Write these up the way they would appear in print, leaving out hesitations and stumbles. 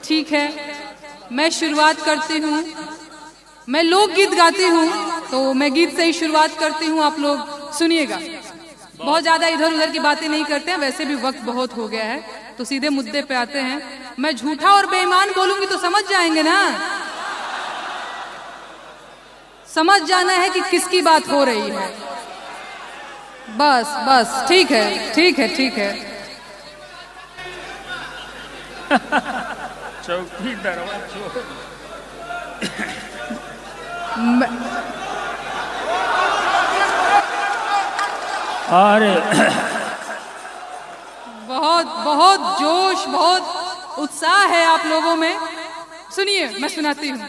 ठीक है, मैं शुरुआत करती हूँ। मैं लोकगीत गाती हूँ तो मैं गीत से ही शुरुआत करती हूँ, आप लोग सुनिएगा। बहुत ज्यादा इधर उधर की बातें नहीं करते हैं, वैसे भी वक्त बहुत हो गया है, तो सीधे मुद्दे पे आते हैं। मैं झूठा और बेईमान बोलूंगी तो समझ जाएंगे ना, समझ जाना है कि किसकी बात हो रही है। बस बस ठीक है, ठीक है, ठीक है। चौकी दरवाजा अरे बहुत बहुत जोश, बहुत उत्साह है आप लोगों में। सुनिए, मैं सुनाती हूँ।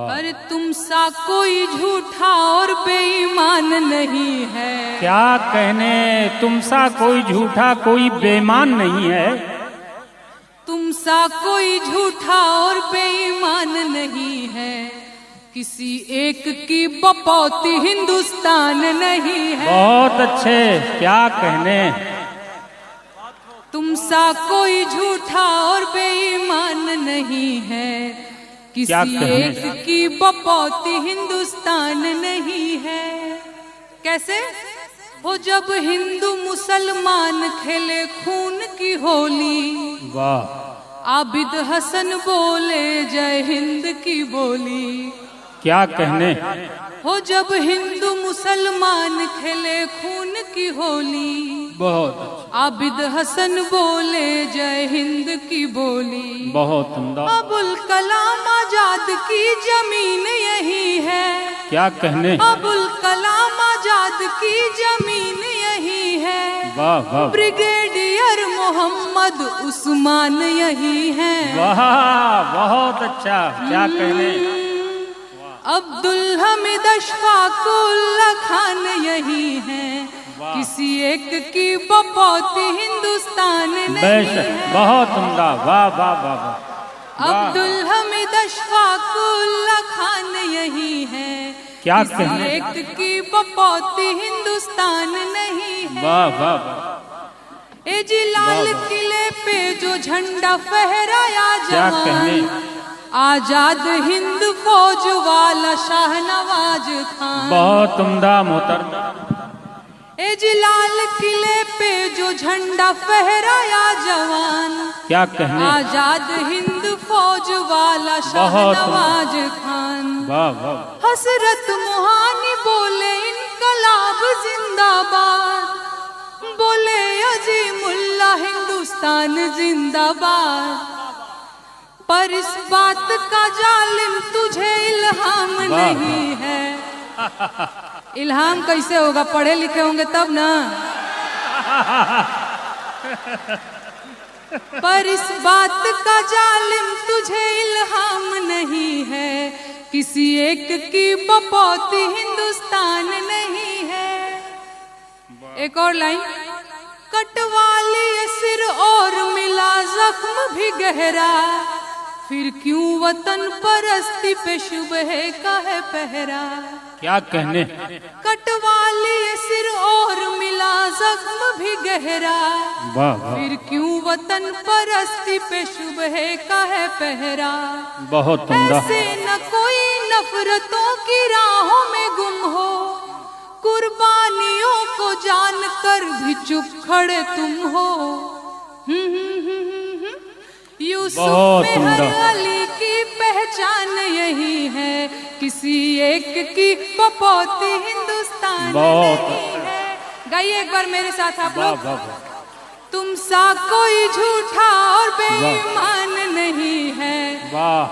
अरे तुम सा कोई झूठा और बेईमान नहीं है। क्या कहने, तुम सा कोई झूठा कोई बेईमान नहीं है। तुम सा कोई झूठा और बेईमान नहीं है, किसी एक की बपौती हिंदुस्तान नहीं है। बहुत अच्छे, क्या कहने। तुम सा कोई झूठा और बेईमान नहीं है, किसी एक की बपौती हिंदुस्तान नहीं है। कैसे हो, जब हिंदू मुसलमान खेले खून की होली, वाह, आबिद हसन बोले जय हिंद की बोली। क्या कहने। हो जब हिंदू मुसलमान खेले खून की होली, बहुत आबिद हसन बोले जय हिंद की बोली। बहुत उम्दा। अबुल कलाम आजाद की जमीन यही है। क्या कहने। अबुल कलाम आजाद की जमीन यही है। वाह वाह। ब्रिगेडियर मोहम्मद उस्मान यही है। वाह, बहुत अच्छा, क्या कहने। अब्दुल हमीद अशफाक उल्लाह खान यही है, किसी एक की बपौती हिंदुस्तान नहीं है। बहुत उम्दा, वाह वाह वाह वाह। अब्दुल हमीद अशफाक उल्लाह खान यही है, क्या किसी कहने। एक की बपौती हिंदुस्तान नहीं है। वाह वाह वाह। ए जी लाल किले पे जो झंडा फहराया जवान, आजाद हिंद फौज वाला शाहनवाज खान। बहुत उम्दा मोहतरमा। ए जी लाल किले पे जो झंडा फहराया जवान, क्या कहने। आजाद हिंद फौज वाला शाहनवाज खान। वाह वाह। हसरत मुहानी बोले इनकलाब जिंदाबाद, बोले अजीमुल्लाह हिंदुस्तान जिंदाबाद। पर इस बात का जालिम तुझे इल्हाम नहीं है। इल्हाम कैसे होगा, पढ़े लिखे होंगे तब ना। पर इस बात का जालिम तुझे इल्हाम नहीं है, किसी एक की बपौती हिंदुस्तान नहीं है। एक और लाइन। कटवाली सिर और मिला जख्म भी गहरा, फिर क्यों वतन परस्ती पे शुबह का है पहरा। क्या कहने। कटवाली सिर और मिला जख्म भी गहरा, वाह वाह। फिर क्यों वतन परस्ती पे शुबह का है पहरा। बहुत उम्दा। ऐसे न कोई नफरतों की राहों में गुम हो, कुर्बानियों को जानकर भी चुप खड़े तुम हो। यूसुफ में हर अली की पहचान यही है, किसी एक की बपौती हिंदुस्तान नहीं है। गाइए एक बार मेरे साथ आप लोग। तुम सा कोई झूठा और बेईमान नहीं है।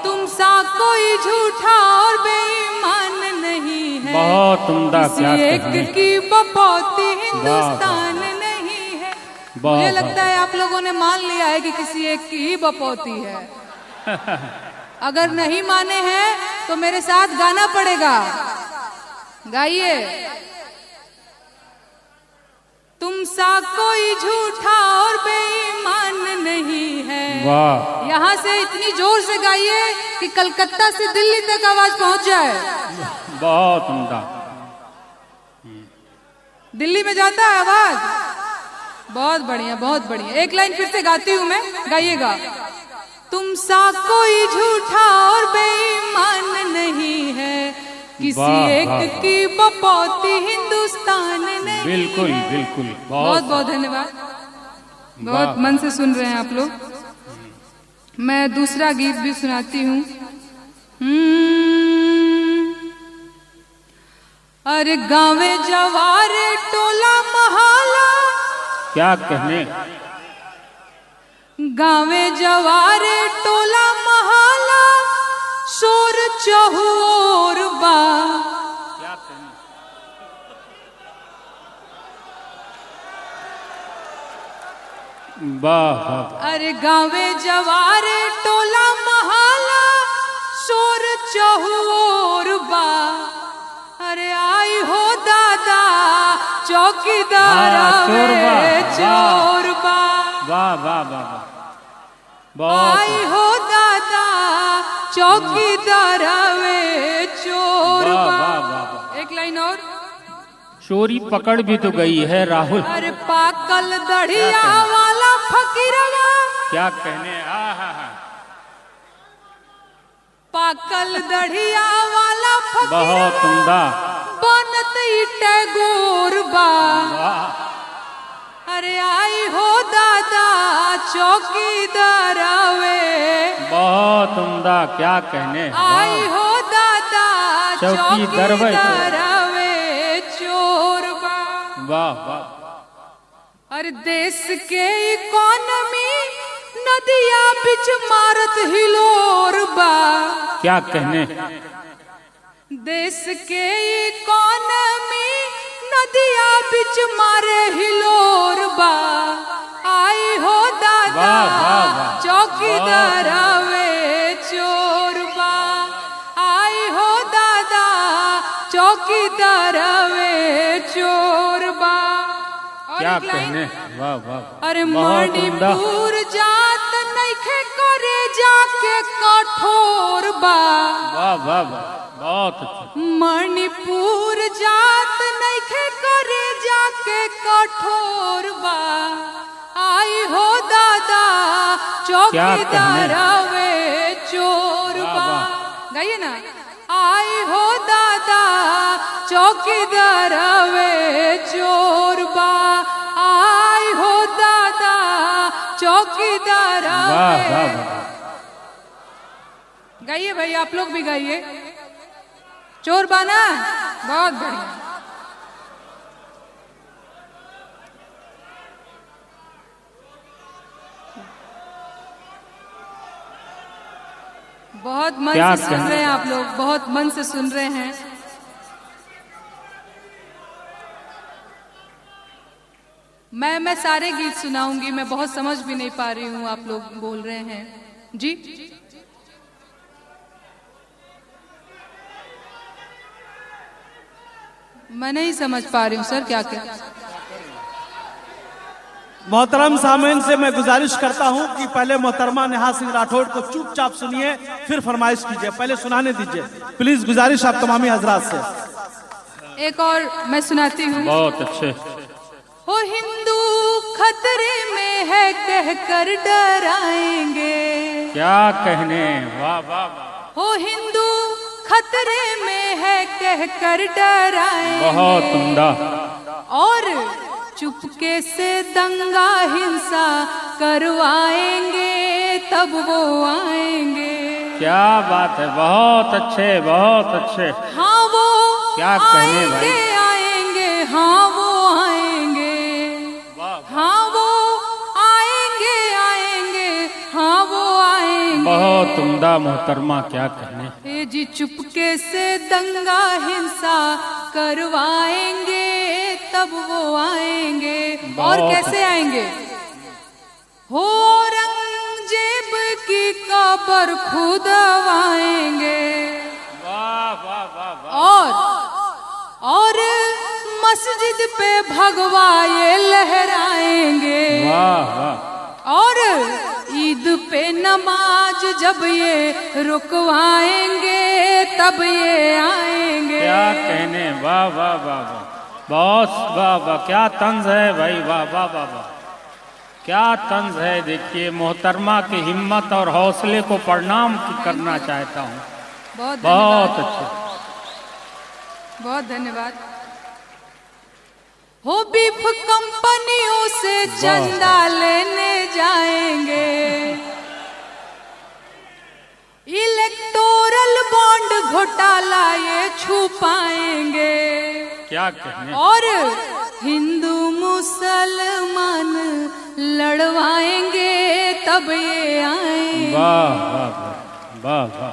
तुम सा कोई झूठा और बेईमान नहीं है, बहुत उम्दा, किसी एक की बपौती हिंदुस्तान नहीं है। मुझे लगता है आप लोगों ने मान लिया है कि किसी एक की ही बपौती है। अगर नहीं माने हैं तो मेरे साथ गाना पड़ेगा। गाइए। तुम सा कोई झूठा और बेईमान नहीं है। वाह। यहाँ से इतनी जोर से गाइए कि कलकत्ता से दिल्ली तक आवाज पहुंच जाए। बहुत उम्दा। दिल्ली में जाता है आवाज। बहुत बढ़िया, बहुत बढ़िया। एक लाइन फिर से गाती हूँ मैं, गाइएगा। तुम सा कोई झूठा और बेईमान नहीं है, किसी एक की बपौती हिंदुस्तान नहीं। बिल्कुल बिल्कुल, बहुत बहुत धन्यवाद। बहुत मन से सुन रहे हैं आप लोग। मैं दूसरा गीत भी सुनाती हूँ। अरे गावे जवारे टोला महाला, क्या कहने, गावे जवारे टोला महाला, शोर चहुओर बा। क्या कहने, वाह। अरे गावे जवारे टोला महाला, शोर चहुओर बा। अरे आई हो दादा चौकीदार वे चोरबा। वाह वाह वाह, आई हो दादा चौकीदार वे चोरबा। एक लाइन और। चोरी पकड़ भी तो गई है राहुल। अरे पाकल दढ़िया वाला फकीरवा। क्या कहने, पाकल दढ़िया वाला फकीरवा, बहुत उम्दा, बनत टैगोर बा। अरे आई हो दादा चौकीदार वे, बहुत उम्दा, क्या कहने, आई हो दादा चौकीदार वे चोरबा। वाह वाह। अरे देश के इकोनॉमी नदिया बिच मारत हिलोर बा। क्या कहने, देश के इकोनॉमी नदिया बिच मारे हिलोर बा। आई हो दादा चौकीदार वे चोरबा। आई हो दादा चौकीदार वे चोरबा। क्या कहने, वाह वाह। अरे मणिपुर जात नइखे करे जाके कठोर बा। वाह वाह वाह, बहुत अच्छा। मणिपुर जात नइखे करे जाके कठोर बा। आई हो दादा चौकीदार वे चोरबा। गाइए ना। आई हो दादा चौकीदार वे चोरबा। आई हो दादा चौकीदार वे। गाइए भाई, आप लोग भी गाइए। चोरबा ना, बहुत बढ़िया। बहुत मन से सुन रहे हैं आप लोग, बहुत मन से सुन रहे हैं। मैं सारे गीत सुनाऊंगी, मैं बहुत समझ भी नहीं पा रही हूँ, आप लोग बोल रहे हैं जी। मैं नहीं समझ पा रही हूँ सर, क्या क्या। मोहतरम सामीन से मैं गुजारिश करता हूं कि पहले मोहतरमा नेहा सिंह राठौड़ को चुपचाप सुनिए, फिर फरमाइश कीजिए, पहले सुनाने दीजिए प्लीज। गुजारिश आप तमामी हजरात से। एक और मैं सुनाती हूँ। बहुत अच्छे। हो हिंदू खतरे में है कहकर डराएंगे। क्या कहने, वाह वाह वाह। हो हिंदू खतरे में है कहकर डराएंगे। बहुत उम्दा। और चुपके से दंगा हिंसा करवाएंगे, तब वो आएंगे। क्या बात है, बहुत अच्छे, बहुत अच्छे। हाँ वो क्या कहने भाई, आएंगे, हाँ वो आएंगे। हाँ वो आएंगे, आएंगे, हाँ वो आएंगे। बहुत उम्दा मोहतरमा, क्या कहने। ये जी चुपके से दंगा हिंसा करवाएंगे, तब वो आएंगे। और कैसे आएंगे? हो औरंगजेब की कब्र खुदवाएंगे। वाह वाह वाह वाह। और मस्जिद पे भगवा ये लहराएंगे। वाह वाह। और ईद पे नमाज जब ये रुकवाएंगे, तब ये आएंगे। क्या कहने, वाह वाह वाह वाह, बहुत वाह वाह, क्या तंज है भाई, वाह वाह वाह वाह। क्या तंज है। देखिए मोहतरमा की हिम्मत और हौसले को प्रणाम करना चाहता हूँ। बहुत बहुत धन्यवाद, अच्छे। बहुत धन्यवाद। हो बीफ कंपनियों से चंदा लेने जाएंगे, इलेक्टोरल बॉन्ड घोटाला ये छुपाएंगे, क्या कहने। और हिंदू मुसलमान लड़वाएंगे तब ये आएंगे। वाह वाह वाह वाह वाह।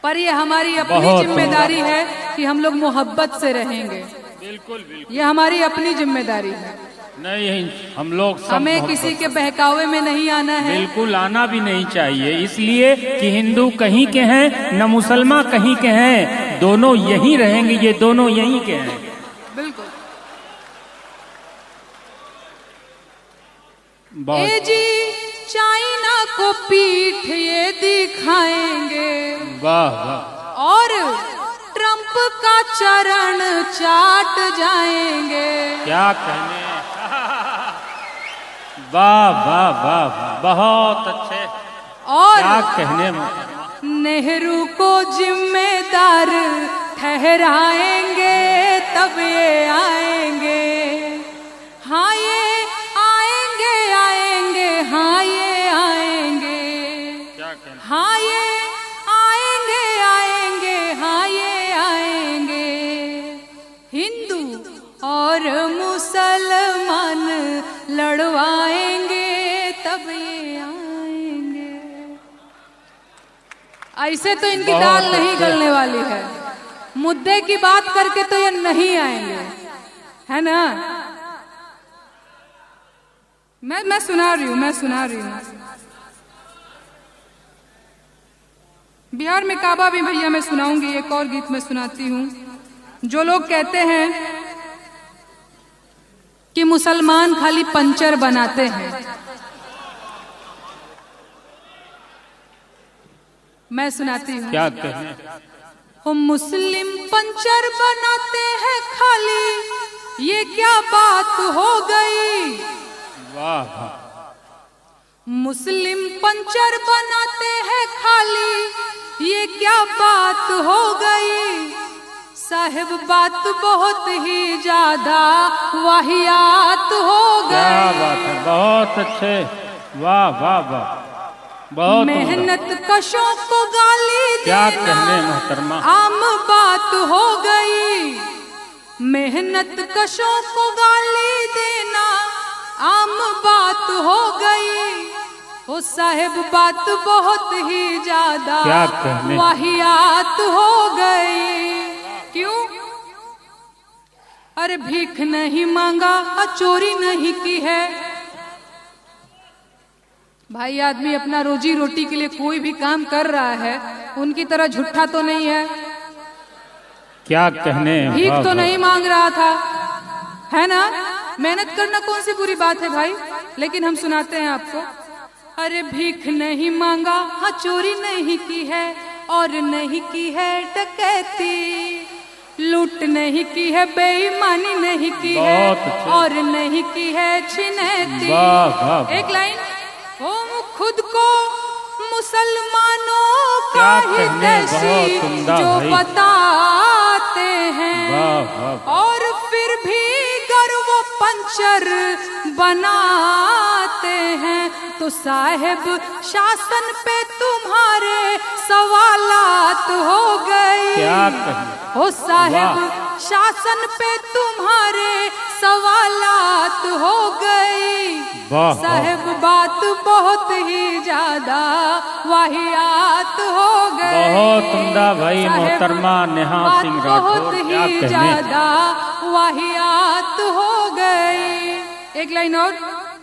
पर ये हमारी अपनी बहुत जिम्मेदारी है कि हम लोग मोहब्बत से रहेंगे। बिल्कुल बिल्कुल, ये हमारी अपनी जिम्मेदारी है। नहीं हम लोग सब हमें मोहब्बत किसी के बहकावे में नहीं आना है। बिल्कुल आना भी नहीं चाहिए, इसलिए कि हिंदू कहीं के हैं न मुसलमान कहीं के हैं, दोनों यहीं रहेंगे, ये दोनों यहीं के हैं। बिल्कुल। बहुत ए जी चाइना को पीठ ये दिखाएंगे, वाह वाह। और ट्रंप का चरण चाट जाएंगे। क्या कहने। वाह वाह वाह वाह, बहुत अच्छे। और क्या कहने मोहतरमा। नेहरू को जिम्मेदार ठहराएंगे तब ये आएंगे। हाँ ये आएंगे आएंगे, हाँ ये आएंगे, क्या कहने। हाँ ये आएंगे आएंगे, हाँ ये आएंगे। हिंदू और मुसलमान लड़वाएंगे तब ये आएंगे। ऐसे तो इनकी बहुत दाल नहीं अच्छे। गलने वाली है। मुद्दे की बात करके तो ये नहीं आएंगे, है ना। मैं सुना रही हूँ, मैं सुना रही हूँ। बिहार में काबा भी भैया मैं सुनाऊंगी, एक और गीत मैं सुनाती हूँ। जो लोग कहते हैं कि मुसलमान खाली पंचर बनाते हैं, मैं सुनाती हूँ। क्या कहने। हो मुस्लिम पंचर बनाते हैं खाली, ये क्या बात हो गई। वाह वाह। मुस्लिम पंचर बनाते हैं खाली, ये क्या बात हो गई। साहिब बात बहुत ही ज्यादा वाहियात हो क्या गई। बात है, बहुत अच्छे। वाह वाह वाह, बहुत मेहनत कशों को गाली क्या देना कहने मोहतरमा। आम बात हो गई। मेहनत कशों को गाली देना आम बात हो गई। ओ साहिब बात बहुत ही ज्यादा क्या कहने। वाहियात हो गई। क्यों। अरे भीख नहीं मांगा, चोरी नहीं की है। भाई आदमी अपना रोजी रोटी के लिए कोई भी काम कर रहा है, उनकी तरह झूठा तो नहीं है। क्या कहने। भीख वाह, तो वाह। नहीं मांग रहा था, है ना। मेहनत करना कौन सी बुरी बात है भाई। लेकिन हम सुनाते हैं आपको। अरे भीख नहीं मांगा, हाँ चोरी नहीं की है, और नहीं की है डकैती। लूट नहीं की है, बेईमानी नहीं की है, बहुत अच्छे। और नहीं की है छिनैती। वाह, वाह, वाह। एक लाइन। हम खुद को मुसलमानों का क्या ही कहने, देशी बहुत उम्दा जो भाई। बताते हैं, वाह, वाह। और फिर भी गर वो पंचर बनाते हैं, तो साहिब शासन पे तुम्हारे सवालात हो गए। क्या कहने। हो साहिब वाह। शासन पे तुम्हारे सवालात हो गई। वाह, वाह। साहिब बात बहुत ही ज्यादा वाहियात हो गई। बहुत उम्दा भाई साहिब मोहतरमा नेहा बात सिंह राठौर, बहुत क्या ही कहने। ज्यादा वाहियात हो गई। एक लाइन और।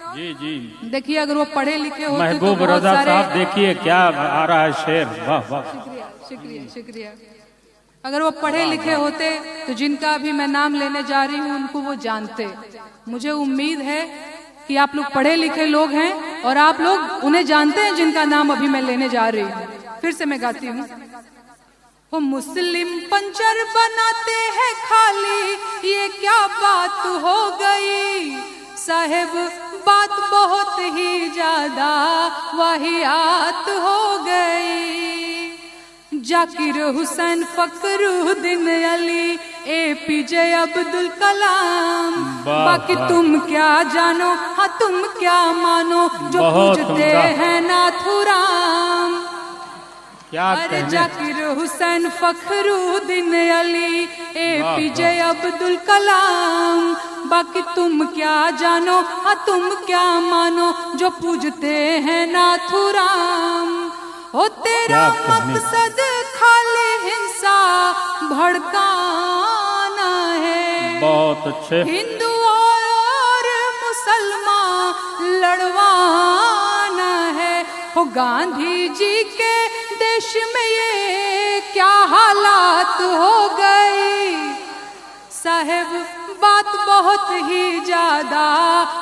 जी जी। देखिए अगर वो पढ़े लिखे होते महबूब तो बहुत रजा सारे। साहब देखिए क्या आ रहा है शेर। वाह वाह। शुक्रिया शुक्रिया शुक्रिया। अगर वो पढ़े लिखे होते तो जिनका अभी मैं नाम लेने जा रही हूँ उनको वो जानते। मुझे उम्मीद है कि आप लोग पढ़े लिखे लोग हैं और आप लोग उन्हें जानते हैं जिनका नाम अभी मैं लेने जा रही हूँ। फिर से मैं गाती हूँ। वो मुस्लिम पंचर बनाते हैं खाली, ये क्या बात हो गई। साहिब बात बहुत ही ज्यादा वाहियात हो गई। जाकिर हुसैन, फखरुद्दीन अली, APJ अब्दुल कलाम, बाकी तुम क्या जानो, हाँ तुम क्या मानो, जो पूछते हैं नाथुराम। अरे जाकिर हुसैन, फखरुद्दीन अली, APJ अब्दुल कलाम, बाकी तुम क्या जानो, हाँ तुम क्या मानो, जो पूजते हैं नाथुराम। ओ तेरा मकसद खाली हिंसा भड़काना है, बहुत अच्छे। हिंदू और मुसलमान लड़वाना है। ओ गांधी जी के देश में ये क्या हालात हो गई। साहेब बात बहुत ही ज्यादा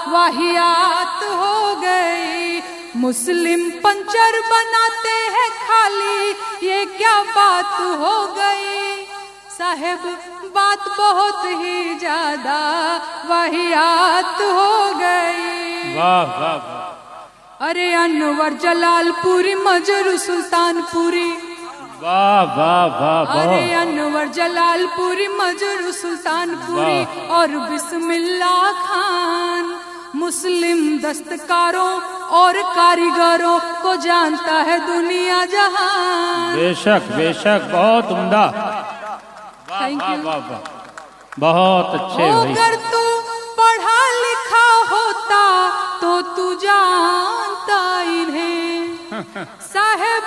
वाहियात हो गई। मुस्लिम पंचर बनाते हैं खाली, ये क्या बात हो गई। साहेब बात बहुत ही ज्यादा वाहियात हो गई। वाह वाह वाह। अरे अनवर जलालपुरी, मजरू सुल्तानपुरी, वाह वाह वाह। अरे अनवर जलालपुरी, मजरू सुल्तानपुरी और बिस्मिल्ला खान, मुस्लिम दस्तकारों और कारीगरों को जानता है दुनिया जहान। बेशक बेशक, बहुत उम्दा। Thank you. वाह वाह, बहुत अच्छे भाई। अगर तू पढ़ा लिखा होता तो तू जानता इन्हें, साहेब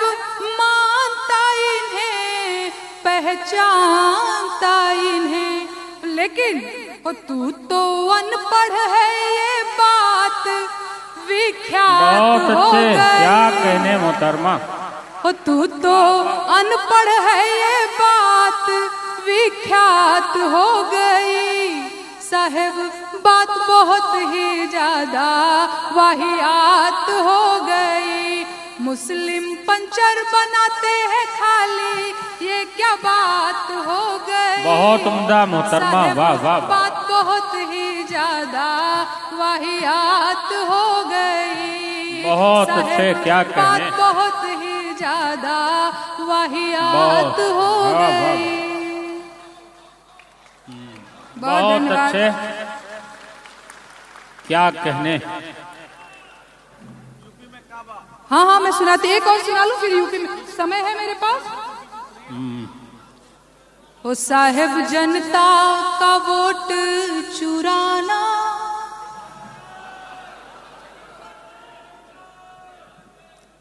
मानता इन्हें, पहचानता इन्हें, लेकिन तू तो अनपढ़ है, ये बात विख्यात बहुत हो अच्छे, गई। क्या कहने मोहतरमा। तू तो अनपढ़ है, ये बात विख्यात हो गई। साहेब बात बहुत ही ज्यादा वाहियात हो गई। मुस्लिम पंचर बनाते हैं खाली, ये क्या बात हो गई। बहुत उम्दा मोहतरमा, वाह वाह। बात बहुत ही ज्यादा वाहियात हो गई। बहुत अच्छे, क्या कहने। बात बहुत ही ज्यादा वाहियात हो गई। बहुत अच्छे, क्या कहने। हाँ हाँ मैं सुनाती, एक और सुना लूं फिर यूपी में समय है मेरे पास। ओ साहेब जनता का वोट चुराना,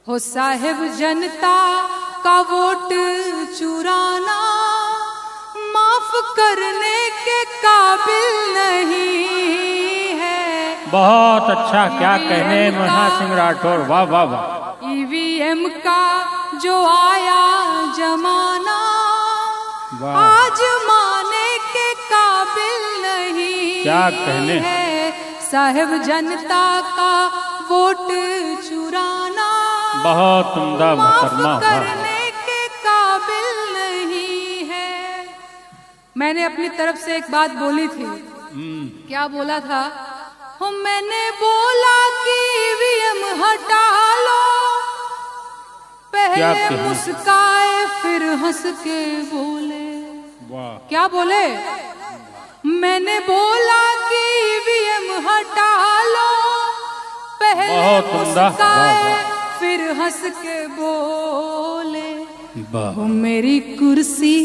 हो साहेब जनता का वोट चुराना, माफ करने के काबिल नहीं है। बहुत अच्छा, क्या कहने महा सिंह राठौर, वाह वाह वाह। EVM का जो आया जमाना, आज माने के काबिल नहीं, क्या कहने है। साहेब जनता का वोट चुराना, बहुत उम्दा मोहतरमा, माफ करने के काबिल नहीं है। मैंने अपनी तरफ से एक बात बोली थी। क्या बोला था? हो मैंने बोला कि EVM हटा लो, पहले मुस्काए फिर हंस के बोले। वाह। क्या बोले? मैंने बोला कि EVM हटा लो, पहले मुस्काए फिर हंस के बोले। वो मेरी कुर्सी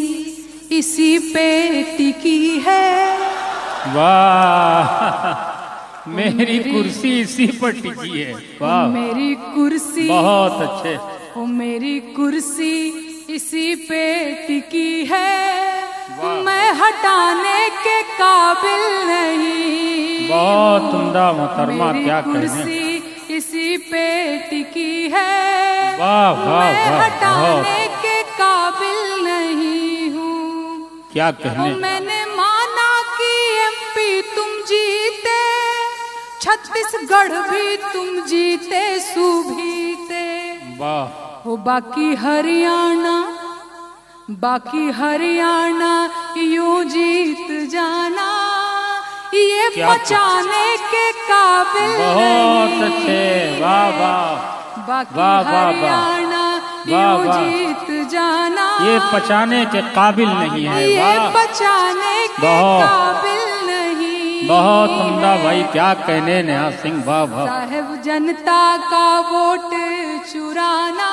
इसी पे टिकी है। वाह, मेरी कुर्सी इसी पर टिकी है। वाह, मेरी कुर्सी बहुत अच्छे। वो मेरी कुर्सी इसी पे टिकी है, मैं हटाने के काबिल नहीं। बहुत उम्दा मोहतरमा, क्या कहने। कुर्सी इसी पे टिकी है, वाह वाह मैं वाह, हटाने के काबिल नहीं हूँ। क्या कहने। मैंने माना कि MP तुम जीते, छत्तीसगढ़ भी तुम जीते, सूबीते। वाह। हो बाकी हरियाणा यूं जीत जाना, ये क्या पचाने के काबिल बहुत नहीं। अच्छे, वाह वाह, बाकी वाह, वाह, वाह। हरियाणा वाह, यूं वाह। जीत जाना। ये पचाने के काबिल नहीं है, ये वाह, पचाने के बहुत। काबिल नहीं। बहुत उम्दा है। भाई, क्या कहने नेहा सिंह, वाह वाह। साहेब जनता का वोट चुराना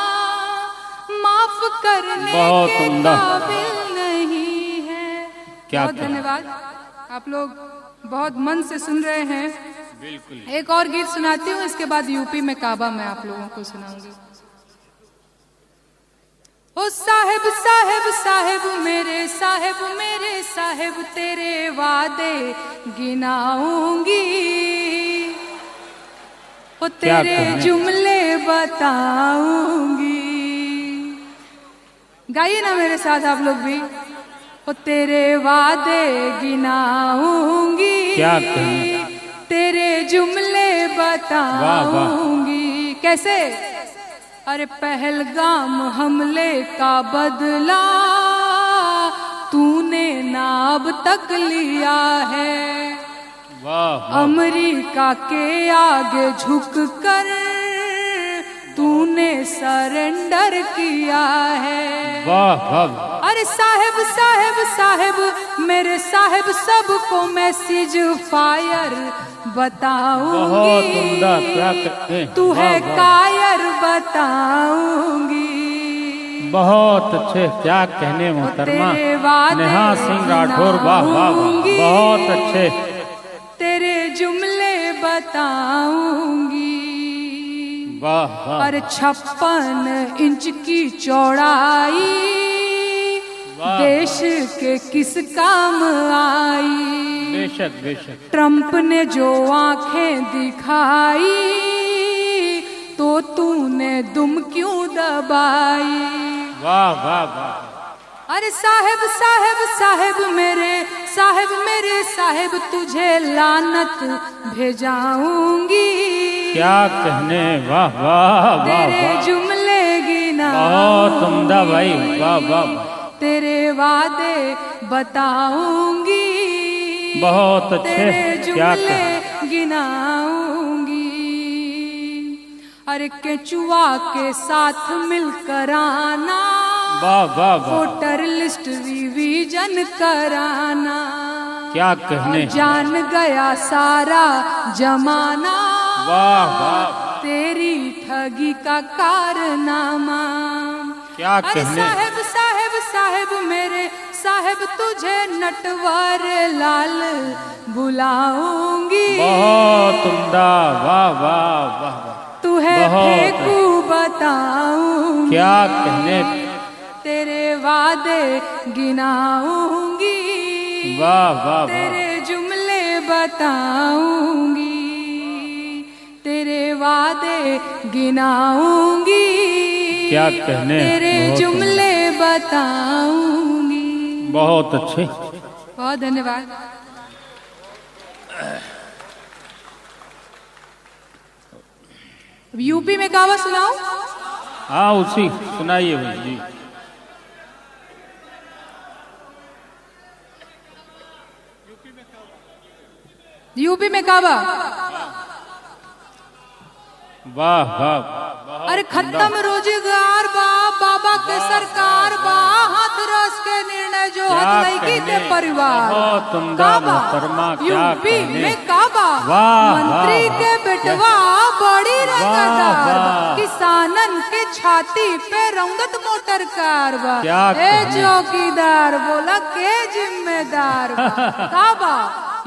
माफ करने बहुत के उम्दा। काबिल नहीं है। क्या बहुत कहना। धन्यवाद, आप लोग बहुत मन से सुन रहे हैं। बिल्कुल। एक और गीत सुनाती हूँ, इसके बाद यूपी में काबा मैं आप लोगों को सुनाऊंगी। ओ साहेब साहेब साहेब मेरे साहेब तेरे वादे गिनाऊंगी। ओ क्या तेरे कहने। जुमले बताऊंगी। गाइए ना मेरे साथ आप लोग भी। ओ तेरे वादे गिनाऊंगी। क्या कहने। तेरे जुमले बताऊंगी। कैसे? अरे पहलगाम हमले का बदला तूने ना अब तक लिया है। वाह वाह, अमेरिका के आगे झुक कर तूने सरेंडर किया है। वाह वाह, अरे साहेब साहेब साहेब मेरे साहेब सबको मैसेज फायर बताऊंगी। बहुत उम्दा, क्या कहते हैं। तू है वाह, वाह। कायर बताऊंगी। बहुत अच्छे, क्या कहने मोहतरमा तेरे वादे नेहा सिंह राठौर, वाह वाह वाह, गिनाऊंगी। बहुत अच्छे। तेरे जुमले बताऊंगी। वाह वाह, और 56 इंच की चौड़ाई वाह। देश के किस काम आई। बेशक बेशक, ट्रंप ने जो आंखें दिखाई तो तूने दुम क्यों दबाई। वाह वाह वाह, अरे साहेब साहेब साहेब मेरे साहेब तुझे लानत भेजाऊंगी। क्या कहने, वाह वाह वाह तेरे वाह, जुमले गिना बहुत उम्दा भाई, वाह वाह वाह, तेरे वादे बताऊंगी। बहुत अच्छे, तेरे क्या जुमले कहने। गिनाऊंगी। अरे केचुआ के साथ मिलकर आना वाह वाह वाह, वोटर लिस्ट रिवीजन कराना। क्या कहने। जान गया सारा जमाना वाह वाह, तेरी ठगी का कारनामा। क्या अरे कहने। साहेब साहेब साहेब मेरे साहेब तुझे नटवर लाल बुलाऊंगी। बहुत उम्दा, वाह वाह वाह वाह, तू है बहुत। फेंकू बताऊंगी। क्या कहने। तेरे वादे गिनाऊंगी। वाह वाह वाह, तेरे जुमले बताऊंगी। तेरे वादे गिनाऊंगी। क्या कहने। तेरे बहुत जुमले बताऊंगी। बहुत अच्छे। बहुत धन्यवाद। यूपी में कावा सुनाऊं? हाँ उसी सुनाइए भाई जी। यूपी में कावा। वाह वाह, अरे खत्म रोजगार बा बाबा के सरकार बा हाथ रस के निर्णय जो क्या हद लड़की के कहने। परिवार। बहुत उम्दा काबा मोहतरमा, क्या यूपी कहने। में काबा वाह, मंत्री वाह, के बेटवा बड़ी रंगदार बा। वाह। किसानन के छाती पे रंगत मोटर कार बा। क्या ए कहने। चौकीदार बोला के जिम्मेदार बा। काबा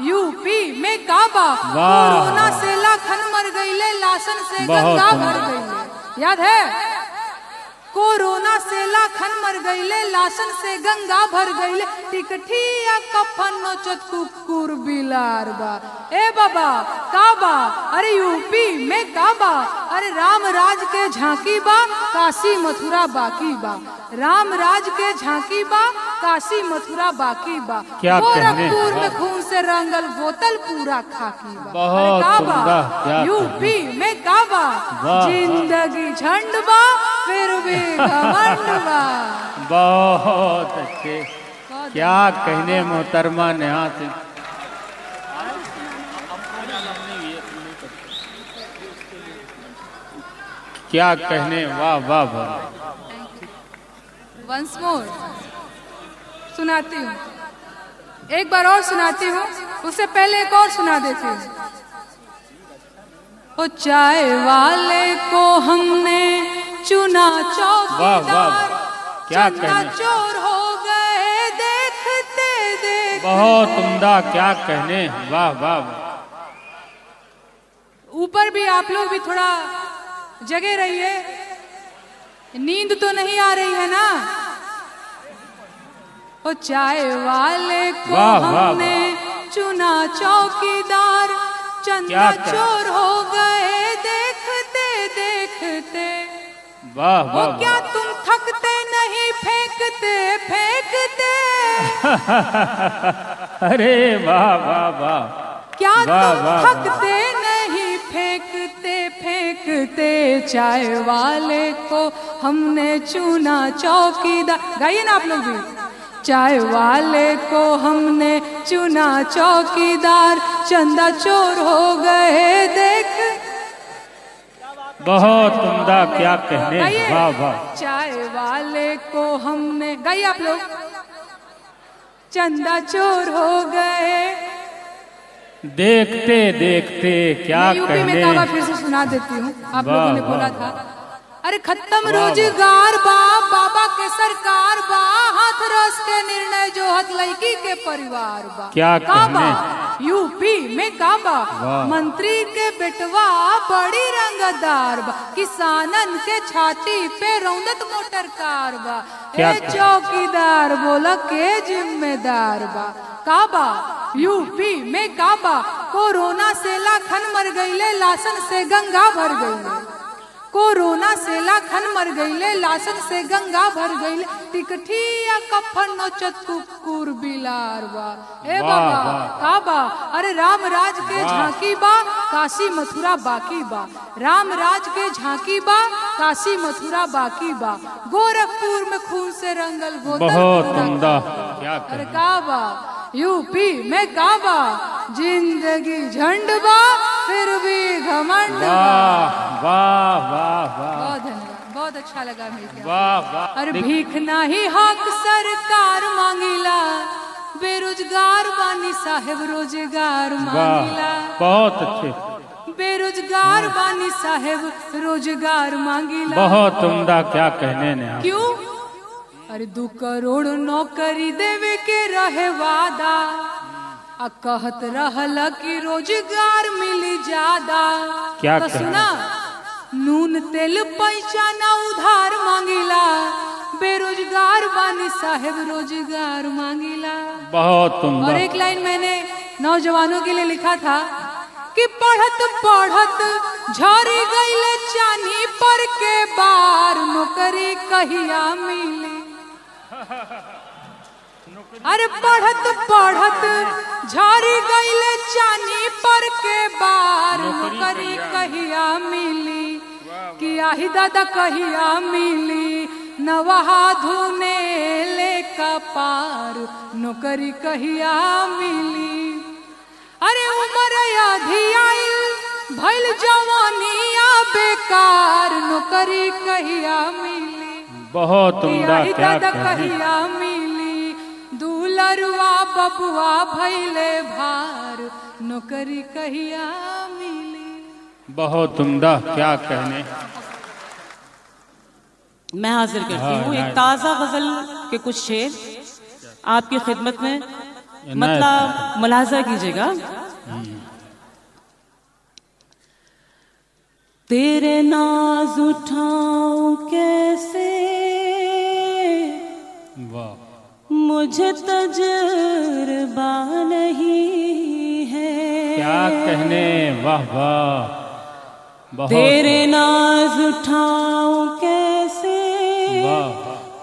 यूपी में काबा वाह। कोरोना से लाखन मर गईले लाशन से बहुत गंगा उम्दा। भर गईले। याद है? कोरोना से लाखन मर गईले लाशन से गंगा भर गईले। टिकठिया कफन नोचत कुकुर बिलार बा। ए बाबा काबा अरे यूपी में काबा। अरे राम राज के झांकी बा काशी मथुरा बाकी बा। राम राज के झांकी बा काशी मथुरा बाकी बा। क्या कहने। गोरखपुर में खून से रंगल बोतल पूरा खाकी बा। बहुत अरे काबा उम्दा, क्या यूपी में काबा वाह। जिंदगी झंड बा फिर भी घमंड बा। बहुत अच्छे, बहुत क्या कहने मोहतरमा नेहा सिंह। क्या कहने, वाह वाह वाह। वंस मोर सुनाती हूँ, एक बार और सुनाती हूँ, उससे पहले एक और सुना देती हूँ। ओ चाय वाले को हमने चुना चौकीदार, क्या चंदा कहने, चोर हो गए देखते देखते। बहुत उम्दा, क्या कहने, वाह वाह वाह। ऊपर भी आप लोग भी थोड़ा जगे रहिए, नींद तो नहीं आ रही है ना। ओ चाय वाले को वाह, वाह, हमने चुना चौकीदार, चंदा चोर हो गए देखते देखते। वाह ओ वाह क्या तुम थकते नहीं फेंकते फेंकते। अरे वाह वाह वाह। क्या वाह, तुम वाह, थकते नहीं फेंकते फेंकते। चाय वाले को हमने चुना चौकीदार। गाइए ना आप लोग भी। चाय वाले को हमने चुना चौकीदार, चंदा चोर हो गए देख। बहुत उम्दा, क्या कहने, गाइए। वाह वाह। चाय वाले को हमने, गाइए आप लोग। चंदा चोर हो गए देखते देखते, क्या मैं यूपी में कहने। कावा फिर से सुना देती हूँ, आप वाह, लोगों ने वाह, बोला वाह। था। अरे खत्म रोजगार बा, बाबा के सरकार बा, हाथ रस के निर्णय जो हत लड़की के परिवार बा। क्या काबा कहने। यूपी में काबा, वाह। मंत्री के बेटवा बड़ी रंगदार बा, किसानन के छाती पे रौंदत मोटर कार बा। क्या ए चौकीदार बोला के जिम्मेदार बा। काबा यूपी में काबा, कोरोना से लाखन मर गईले, लाशन से गंगा भर गईले। कोरोना से लाखन मर गईले, लाशन से गंगा भर गईले। टिकठिया कफन नोचत कुकुर बिलार बा। ए वाह, बाबा वाह। काबा, अरे राम राज के झांकी बा, काशी मथुरा बाकी बा। राम राज के झांकी बा, काशी मथुरा बाकी बा। गोरखपुर में खून से रंगल बोतल बहुत पूरा उम्दा, काबा। क्या अरे कहने। काबा यूपी में काबा, जिंदगी झंड बा फिर भी घमंड बा। वाह वाह वाह वाह बहुत धन्यवाद, बहुत अच्छा लगा मिलकर। वाह वाह। अरे भीख नाही हक सरकार मांगिला, बेरोजगार बानी साहेब रोजगार मांगिला। वाह, बहुत अच्छे, बेरोजगार बानी साहेब रोजगार मांगिला। बहुत उम्दा, क्या कहने ने। क्यों? अरे 2 करोड़ नौकरी देवे के रहे वादा, आ कहत रहल कि रोजगार मिली ज्यादा। क्या तो कहना। सुना, नून तेल पैसा ना उधार मांगिला, बेरोजगार बानी साहेब रोजगार मांगिला। बहुत उम्दा। और एक लाइन मैंने नौजवानों के लिए लिखा था कि पढ़त पढ़त झरी गईले चानी पर के बार, नौकरी कहिया मिली। अरे पढ़त पढ़त झरी गईले चानी पर के बार, नौकरी कहिया मिली। कि आही दादा कहिया मिली, नवहा धुने ले कपार, नौकरी कहिया मिली। अरे उम्र आधी आइल भइल जवानिया बेकार, नौकरी कहिया मिली। बहुत उम्दा, आही क्या दादा कहने। कहिया मिली, दुलरुआ बबुआ भइले भार, नौकरी कहिया मिली। बहुत उम्दा, क्या कहने। मैं हाजिर करती हूँ एक ताज़ा गजल के कुछ शेर आपकी खिदमत में, मतलब मुलाजा कीजिएगा। तेरे नाज उठाऊं कैसे, वाह, मुझे तजुर्बा नहीं है। क्या कहने, वाह वाह, बहुत तेरे नाज उठाऊं कैसे, वाह,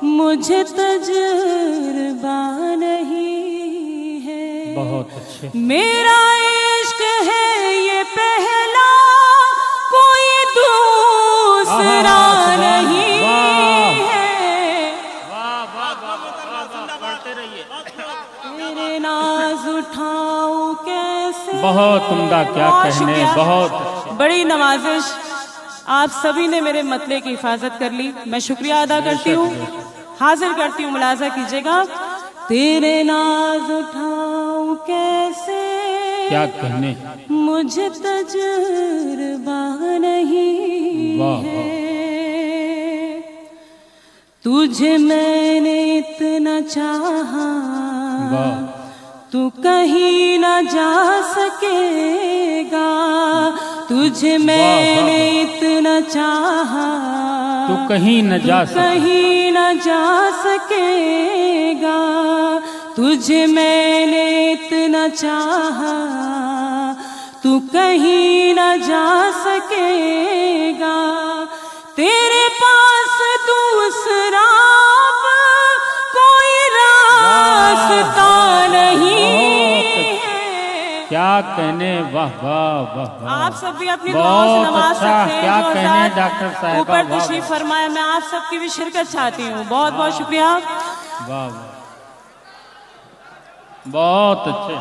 मुझे तजुर्बा नहीं है। बहुत अच्छे। मेरा इश्क है ये पहला, कोई दूसरा नहीं है। तेरे नाज उठाऊं कैसे। बहुत उम्दा, क्या कहने, शुक्रिया। बहुत अच्छे। बड़ी नवाजिश आप सभी ने मेरे मतले की हिफाजत कर ली, मैं शुक्रिया अदा करती हूँ। हाजिर करती हूँ, मुलाजा कीजिएगा। तेरे नाज उठाऊं कैसे, क्या कहने, मुझे तजुर्बा नहीं वाह, है। तुझे मैंने इतना चाहा, वाह, तू कहीं न जा सकेगा। तुझे मैंने इतना चाहा, तू कहीं न जा सके, कहीं न जा सकेगा। तुझे मैंने इतना चाहा, तू कहीं न जा सकेगा। तेरे पास दूसरा कोई रास्ता नहीं है। क्या कहने, वाह वाह वाह वाह, आप सब भी अपनी दुआओं से बहुत नवाज अच्छा, सकते हैं। क्या जो कहने हज़रात डॉक्टर साहिबा, ऊपर वाह, तशरीफ फरमाए, मैं आप सबकी भी शिरकत चाहती हूँ। बहुत बहुत शुक्रिया। वाह वाह, बहुत अच्छे,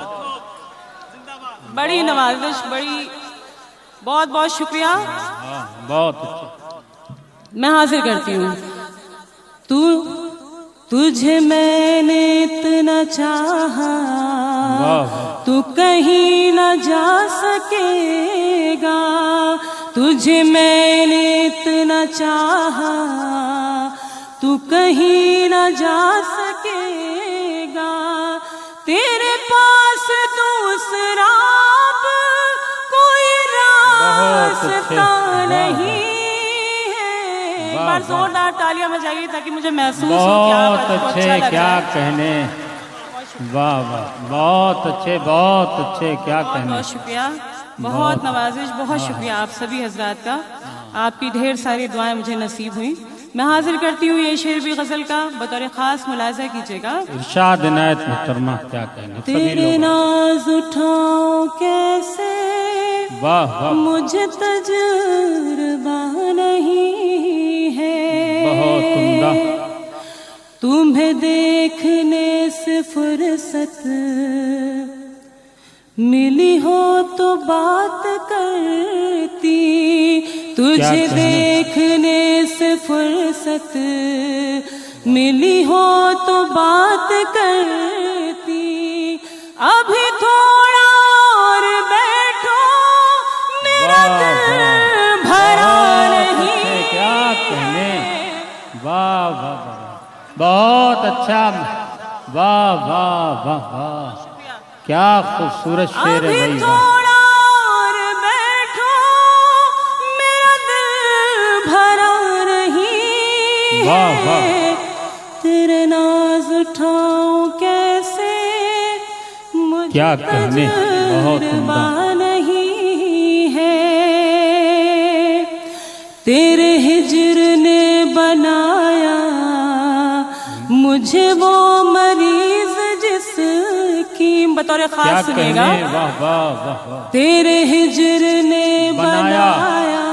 बड़ी नवाजिश, बड़ी बहुत बहुत शुक्रिया। वाह, बहुत अच्छे। मैं हाजिर करती हूँ। तुझे मैंने इतना चाहा, वाह, तू कहीं न जा सकेगा। तुझे मैंने इतना चाहा, तू कहीं न जा सकेगा। तेरे पास दूसरा कोई रास्ता नहीं है। एक बार जोरदार तालियां बजाइए ताकि मुझे महसूस हो कि आप बहुत आपको अच्छे, अच्छा लग क्या रहा है। कहने, वाह वाह, बहुत अच्छे, बहुत अच्छे, क्या बहुत कहने। बहुत शुक्रिया, बहुत नवाजिश, बहुत शुक्रिया आप सभी हजरात का। आपकी ढेर सारी दुआएं मुझे नसीब हुई। मैं हाजिर करती हूँ ये शेर भी गजल का, बतौर खास मुलाजा कीजिएगा। इरशाद इनायत मुहतरमा, क्या कहने सभी तेरे लोग, नाज उठाऊं कैसे, वाह वाह, मुझे तजुर्बा नहीं है। बहुत उम्दा, तुम्हें देखने से फुर्सत मिली हो तो बात करती। तुझे कहने? देखने से फुर्सत मिली हो तो बात करती। अभी थोड़ा और बैठो, मेरा दिल भरा नहीं। क्या कहने, वाह वाह वाह, बहुत अच्छा, वाह वाह वाह वाह, क्या खूबसूरत शेर है अभी भाई, वाह, थोड़ा और बैठो, मेरा दिल भरा नहीं वाह, वाह। है। तेरे नाज उठाऊं कैसे, मुझे क्या कहने, बहुत उम्दा, तजुर्बा नहीं है। तेरे हिज्र ने बनाया मुझे वो मरीज जिसकी, बतौर क्या खास सुनिएगा। कहने, वाह वाह वाह वाह, तेरे हिज्र ने बनाया। बनाया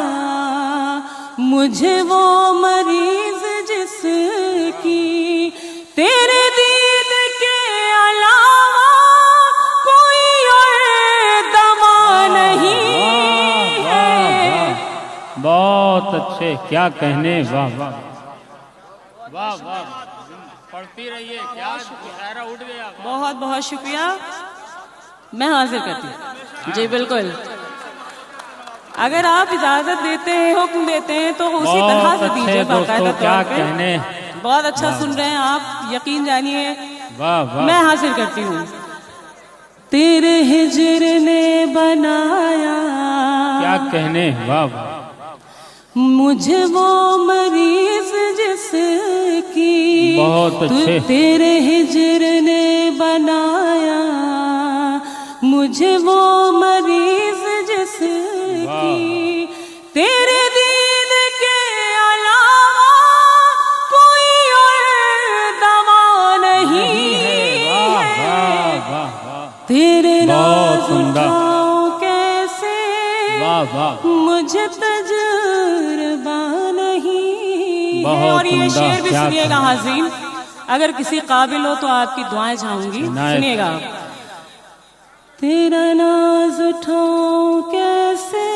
मुझे वो मरीज जिसकी, तेरे दीद के अलावा कोई और दवा नहीं है। बहुत अच्छे, क्या कहने, वाह वाह वाह वाह, पढ़ती रहिए, क्या मुशायरा उठ गया। बहुत बहुत शुक्रिया। मैं हाजिर करती हूँ। जी बिल्कुल, अगर आप इजाजत देते हैं, हुक्म देते हैं तो उसी तरह बहुत से अच्छे दीजिए बाकायदा दोस्तों, क्या तौर पे। कहने, बहुत अच्छा सुन रहे हैं आप, यकीन जानिए। वाह वाह, मैं हाजिर करती हूँ। तेरे हिज्र ने बनाया क्या कहने, वाह वाह, मुझे वो मरीज जिसकी, बहुत अच्छे, तेरे हिज्र ने बनाया मुझे वो मरीज जिसकी, तेरे दीन के अलावा कोई और दवा नहीं वाह है। वाह वाह वाह, तेरे बहुत नाज उम्दा, उठाऊं कैसे, वाह वाह, मुझे तजुर्बा नहीं है। बहुत और ये उम्दा, शेर भी क्या सुनिएगा कहना। हाज़रीन, अगर किसी काबिल हो तो आपकी दुआएं चाहूंगी। इनायत। सुनिएगा। तेरा नाज उठाऊं कैसे,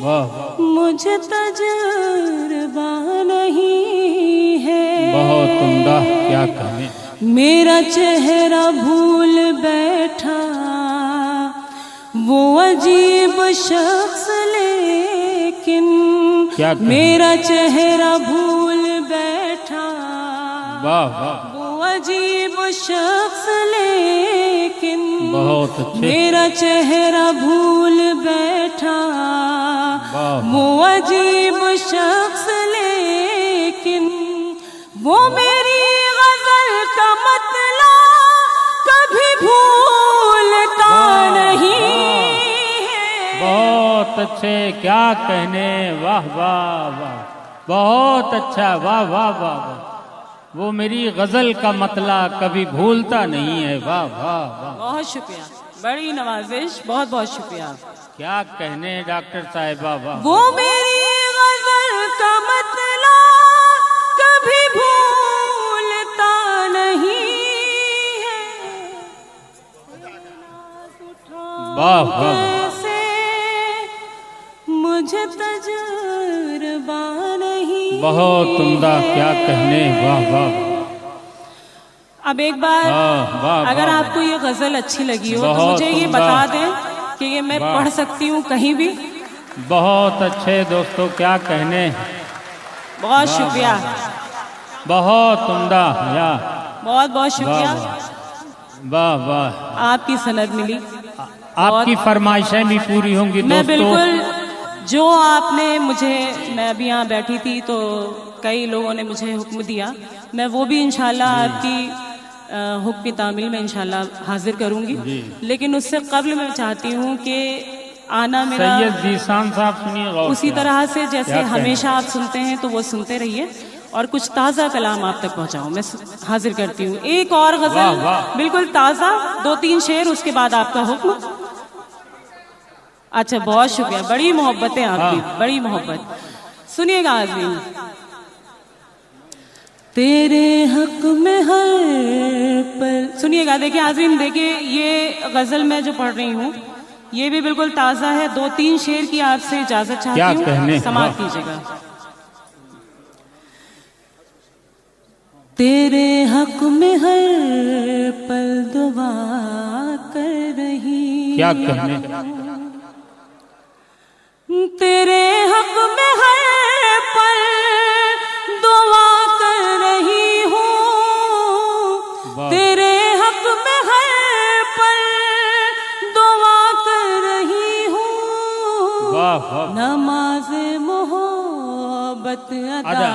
वाह मुझे तजुर्बा नहीं है, बहुत उम्दा, क्या कहने। मेरा चेहरा भूल बैठा वो अजीब शख्स, लेकिन क्या कहने? मेरा चेहरा भूल बैठा वाह वाह, वो अजीब शख्स, लेकिन बहुत अच्छे। मेरा चेहरा भूल बैठा वाह वो अजीब शख्स, लेकिन वो मेरी गजल का मतलब कभी भूलता नहीं है। बहुत अच्छे, क्या कहने, वाह वाह वाह, बहुत अच्छा, वाह वाह वाह वाह। वो मेरी गजल का मतला कभी भूलता नहीं है, वाह वाह वाह। बहुत शुक्रिया, बड़ी नवाजिश, बहुत बहुत शुक्रिया। क्या कहने डॉक्टर साहिबा, वाह। वो मेरी गजल का मतला कभी भूलता नहीं है, वाह वाह, से मुझे तजुर्बा नहीं। बहुत उम्दा, क्या कहने, वाह वाह। अब एक बार वाह, वाह, अगर वाह, आपको ये गजल अच्छी लगी हो तो बहुत मुझे ये उम्दा। बता दें कि ये मैं वाह। पढ़ सकती हूँ कहीं भी। बहुत अच्छे दोस्तों, क्या कहने, बहुत शुक्रिया, बहुत उम्दा, या बहुत बहुत शुक्रिया। वाह वाह। आपकी सनद मिली, आपकी फरमाइशें भी पूरी होंगी मैं दोस्तों। बिल्कुल जो आपने मुझे, मैं अभी यहाँ बैठी थी तो कई लोगों ने मुझे हुक्म दिया, मैं वो भी इंशाल्लाह आपकी हुक्म तामील में इंशाल्लाह हाजिर करूंगी। लेकिन उससे कबल मैं चाहती हूँ कि आना मेरा सैयद जीशान साहब सुनिए गौर उसी से। तरह से जैसे क्या कहना? हमेशा आप सुनते हैं तो वो सुनते रहिए और कुछ ताज़ा कलाम आप तक पहुंचाऊं, मैं हाजिर करती हूँ। एक और वाह, गजल वाह। बिल्कुल ताज़ा, 2-3 शेर, उसके बाद आपका हुक्म। अच्छा, बहुत शुक्रिया, बड़ी मोहब्बत है आपकी, बड़ी मोहब्बत। सुनिएगा आज़मीन। तेरे हक में हर पल, सुनिएगा, देखिए आज़मीन, देखिए ये गजल मैं जो पढ़ रही हूँ ये भी बिल्कुल ताज़ा है। 2-3 शेर की आपसे इजाजत क्या चाहती कहने? हूँ, समाप्त वाह। कीजिएगा। तेरे हक में हर पल दुआ कर रही, क्या कहने, तेरे हक में हर पल दुआ कर रही हूँ, वाह। तेरे हक में हर पल दुआ कर रही हूँ, वाह वाह, नमाज मोहब्बत अदा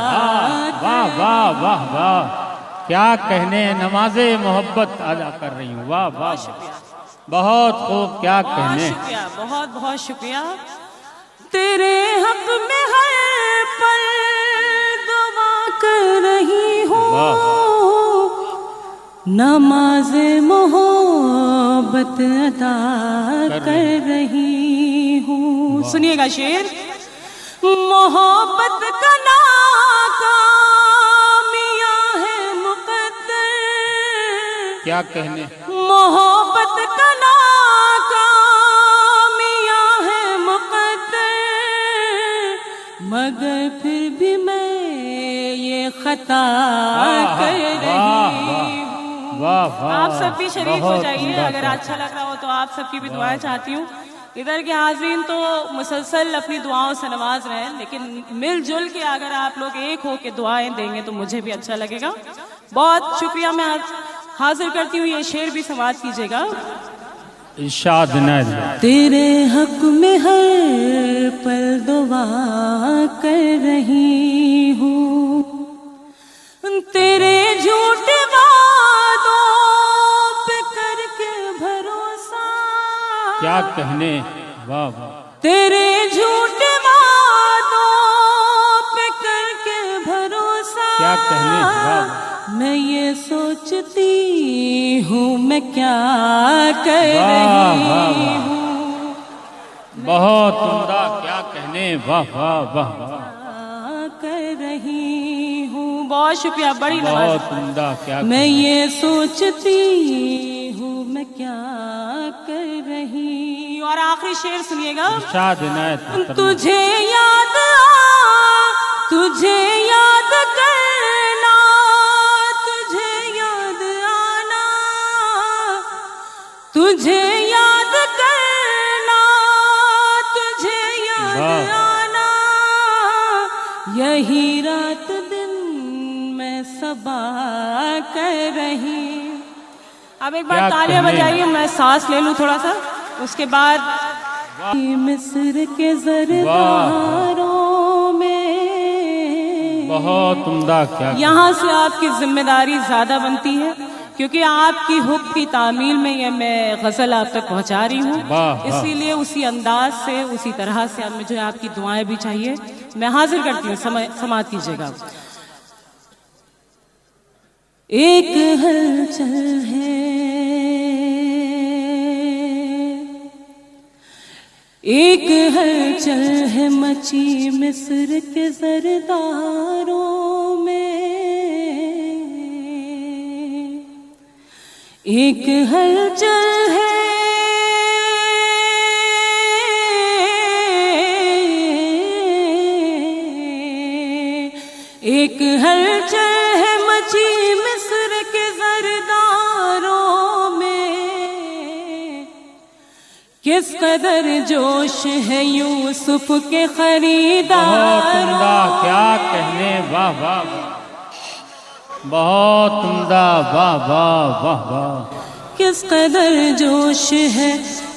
वाह वाह वाह वाह, क्या कहने, नमाजे मोहब्बत अदा कर रही हूँ, वाह वाह, बहुत खूब, क्या बहुत कहने। शुक्रिया, बहुत बहुत शुक्रिया। तेरे हक में हर पल दुआ कर रही हूँ, नमाज मोहब्बत अदा कर रही हूँ। सुनिएगा शेर। मोहब्बत का नाकामियाँ है मुकद्दर, क्या कहने, मोहब्बत का नाकामियाँ है मुकद्दर, मगर फिर भी मैं ये खता कर रही हूँ। वाह वाह, आप सब भी शरीक हो बहुत जाइए, उम्दा, अगर अच्छा लग रहा हो तो आप सबकी भी दुआएं चाहती हूँ। इधर के हाज़रीन तो मुसलसल अपनी दुआओं से नवाज रहे हैं, लेकिन मिलजुल के अगर आप लोग एक हो के दुआएं देंगे तो मुझे भी अच्छा लगेगा। बहुत शुक्रिया, मैं हाजिर करती हूँ, ये शेर भी समाप्त कीजिएगा। इरशाद नाज़िल। तेरे हक में हर पल दुआ कर रही हूँ, तेरे झूठे वादों पे करके भरोसा, क्या कहने, वाह वाह, तेरे झूठे वादों पे करके भरोसा, क्या कहने, वाह वाह, मैं ये सोचती हूँ मैं क्या कर वाह, रही वाह, वाह। हूँ, बहुत उम्दा, क्या कहने, वाह वाह वाह वाह, कर रही हूँ। बहुत शुक्रिया, बड़ी नवाज। बहुत उम्दा, क्या मैं कहने। ये सोचती हूँ मैं क्या कर रही जी और आखिरी शेर सुनिएगा। इरशाद इनायत फरमाइए। तुझे याद करना, तुझे याद आना, तुझे याद करना, तुझे याद आना, यही रात दिन मैं सबा कर रही। अब एक बार तालियां बजाइए, मैं सांस ले लूं थोड़ा सा, उसके बाद मिस्र के जरदारों में बहुत उम्दा। क्या यहाँ से आपकी जिम्मेदारी ज्यादा बनती है, क्योंकि आपकी हुक्म की तामील में ये मैं गजल आप तक पहुंचा रही हूँ, इसीलिए उसी अंदाज से उसी तरह से अब मुझे आपकी दुआएं भी चाहिए। मैं हाजिर करती हूँ, समात कीजिएगा। एक हलचल है, एक हलचल है मची मिस्र के जरदारों में, एक हलचल है, एक हलचल है मची मिस्र के जरदारों में, किस कदर जोश है यूसुफ के खरीदारों। क्या कहने, वाह वाह, बहुत उम्दा, वाह वाह वाह वाह। किस कदर जोश है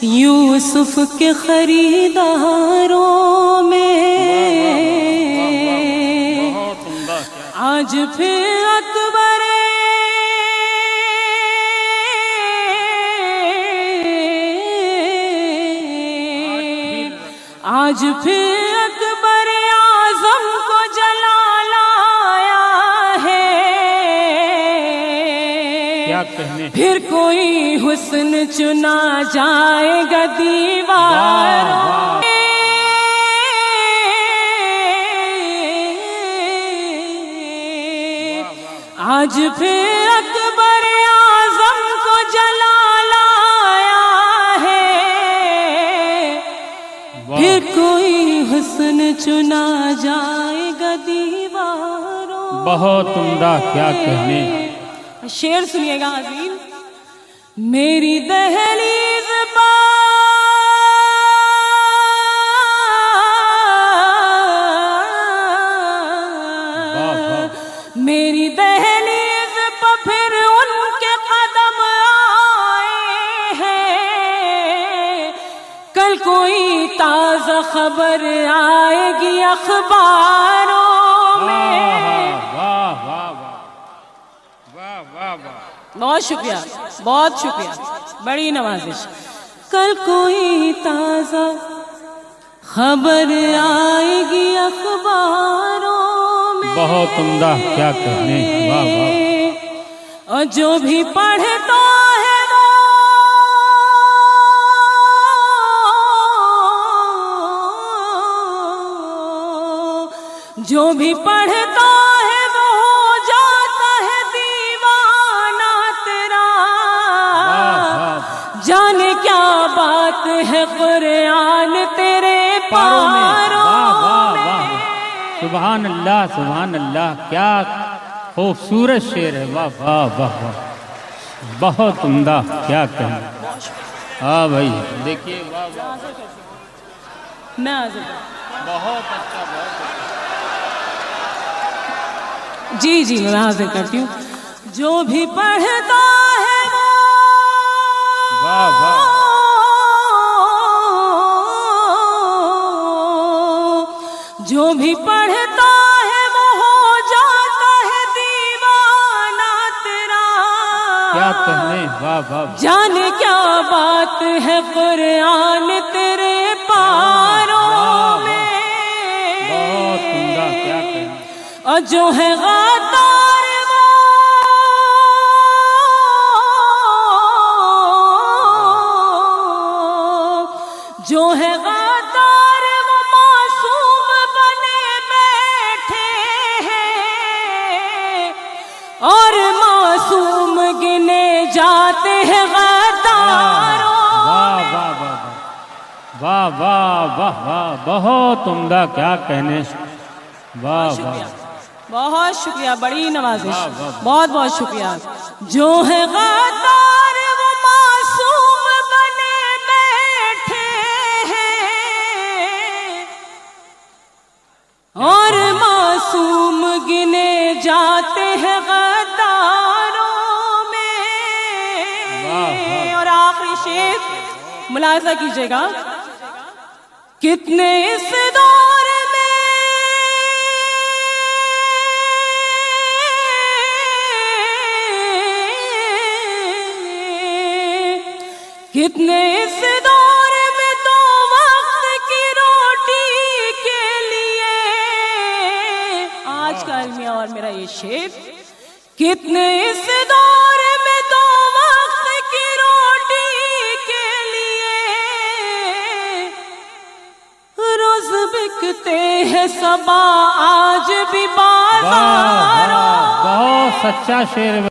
यूसुफ के खरीदारों में, आज फिर अकबर आज फिर अकबर आजम को जला लाया है। क्या कहने, फिर कोई हुस्न चुना जाएगा दीवारों में, आज फिर अकबर आजम को जला लाया है। फिर कोई हुस्न चुना जाएगा दीवारों। बहुत उम्दा। क्या कहने, शेर सुनिएगा अजीम। मेरी दहलीज पर मेरी दहलीज पर फिर उनके कदम आए हैं। कल कोई ताजा खबर आएगी अखबारों में। वाह वाह वाह वाह वाह वाह। बहुत शुक्रिया, बहुत शुक्रिया, बड़ी नवाजिश। कल कोई ताजा खबर आएगी अखबारों में। बहुत उम्दा। क्या कहने, वाह वाह। और जो भी पढ़ता है वो, जो भी पढ़ता है वो हो जाता है दीवाना तेरा। जाने क्या बात है कुरान तेरे पारों में। सुभान अल्लाह, सुभान अल्लाह। क्या खूबसूरत शेर है, वाह वाह वाह वाह, बहुत उम्दा। क्या कहना। हाँ भाई देखिए, वाह वाह, मैं बहुत अच्छा, बहुत अच्छा। जी जी मैं हाजिर करती हूँ। जो भी पढ़ता है वो, वाह वाह, जो भी पढ़ता है वो हो जाता है दीवाना तेरा। क्या कहने, वाह वाह। जाने क्या बात है कुरान तेरे पारों में। बहुत उम्दा। क्या कहने। और जो है गातार वो, जो है गातार वो मासूम बने बैठे हैं। और मासूम गिने जाते हैं गातारों। वाह वाह वाह वाह। वाह वाह वाह, बहुत उम्दा, क्या कहने। वाह शुक्रिया, वाह, बहुत शुक्रिया, बड़ी नवाजिश, वाह, वाह। बहुत बहुत शुक्रिया। जो है गद्दार वो मासूम बने बैठे हैं और मासूम गिने जाते हैं गद्दारों वाह, में। वाह। और आखिरी शेर मुलाजा कीजिएगा, कितने इस दौर में कितने इस दौर में तो वक्त की रोटी के लिए, आज का अलमिया और मेरा ये शेर, कितने इस दौर में तो वक्त की रोटी के लिए रोज बिकते हैं सबा आज भी वाह, बाजारों। बहुत सच्चा शेर।